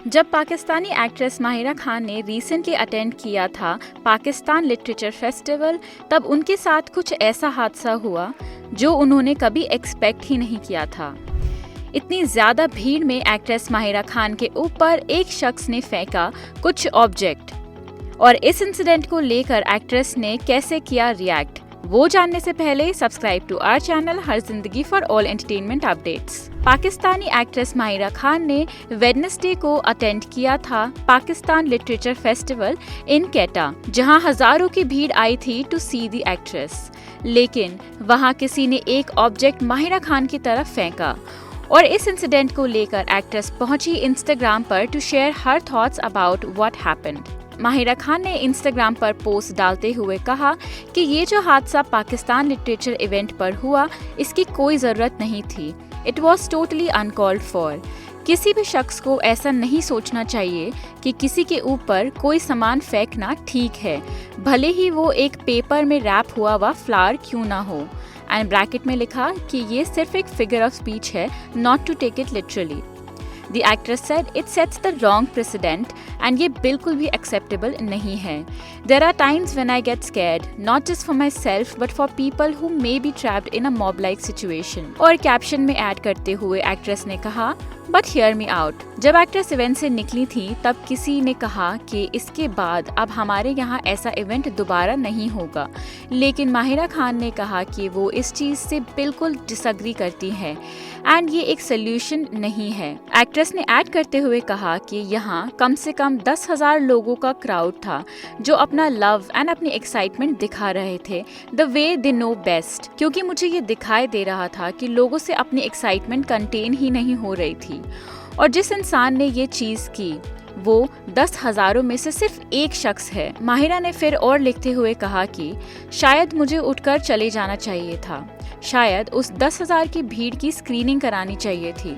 जब पाकिस्तानी एक्ट्रेस माहिरा खान ने recently attend किया था पाकिस्तान लिटरेचर फेस्टिवल, तब उनके साथ कुछ ऐसा हादसा हुआ जो उन्होंने कभी एक्सपेक्ट ही नहीं किया था। इतनी ज़्यादा भीड़ में एक्ट्रेस माहिरा खान के ऊपर एक शख्स ने फेंका कुछ ऑब्जेक्ट, और इस इंसिडेंट को लेकर एक्ट्रेस ने कैसे किया रिएक्ट, वो जानने से पहले सब्सक्राइब टू आवर चैनल हर जिंदगी for all entertainment updates. Pakistani actress Mahira Khan ने वेडनेसडे को अटेंड किया था Pakistan literature festival in Quetta, जहां हजारों की भीड़ आई थी टू सी द एक्ट्रेस। लेकिन वहां किसी ने एक ऑब्जेक्ट माहिरा खान की तरफ फेंका, और इस इंसिडेंट को लेकर एक्ट्रेस पहुंची इंस्टाग्राम पर to share her thoughts about what happened. Mahira Khan ने इंस्टाग्राम पर पोस्ट डालते हुए कहा कि ये जो हादसा पाकिस्तान लिटरेचर इवेंट पर हुआ, इसकी कोई ज़रूरत नहीं थी। It was totally uncalled for. किसी भी शख्स को ऐसा नहीं सोचना चाहिए कि किसी के ऊपर कोई सामान फेंकना ठीक है, भले ही वो एक पेपर में रैप हुआ हुआ फ्लावर क्यों ना हो। एंड ब्रैकेट में लिखा कि ये सिर्फ एक फिगर ऑफ स्पीच है, not to take it literally. The actress said it sets the wrong precedent and ये बिल्कुल भी acceptable नहीं है। There are times when I get scared, not just for myself but for people who may be trapped in a mob-like situation। और caption में add करते हुए actress ने कहा, बट हियर मी आउट। जब एक्ट्रेस इवेंट से निकली थी तब किसी ने कहा कि इसके बाद अब हमारे यहाँ ऐसा इवेंट दोबारा नहीं होगा, लेकिन माहिरा खान ने कहा कि वो इस चीज़ से बिल्कुल डिसएग्री करती है एंड ये एक सोल्यूशन नहीं है। एक्ट्रेस ने ऐड करते हुए कहा कि यहाँ कम से कम 10,000 लोगों का क्राउड था जो अपना लव एंड अपनी एक्साइटमेंट दिखा रहे थे the way they know best, क्योंकि मुझे ये दिखाई दे रहा था कि लोगों से अपनी एक्साइटमेंट कंटेन ही नहीं हो रही थी, और जिस इंसान ने ये चीज़ की वो 10,000 में से सिर्फ एक शख्स है। माहिरा ने फिर और लिखते हुए कहा कि शायद मुझे उठकर चले जाना चाहिए था, शायद उस 10,000 की भीड़ की स्क्रीनिंग करानी चाहिए थी,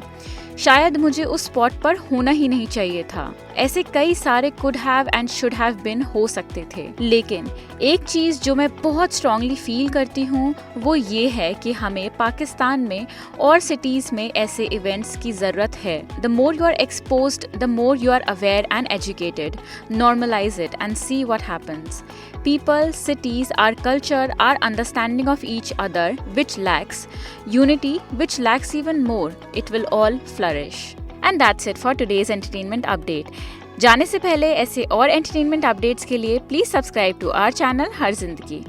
शायद मुझे उस स्पॉट पर होना ही नहीं चाहिए था। ऐसे कई सारे could have and should have been हो सकते थे। लेकिन एक चीज़ जो मैं बहुत स्ट्रांगली फील करती हूँ वो ये है कि हमें पाकिस्तान में और सिटीज़ में ऐसे इवेंट्स की ज़रूरत है। The more you are exposed, the more you are aware and educated, normalize it and see what happens. People, cities, our culture, our understanding of each other, which lacks unity, which lacks even more, it will all flourish. And that's it for today's entertainment update. जाने से पहले ऐसे और entertainment updates के लिए please subscribe to our channel हर जिंदगी।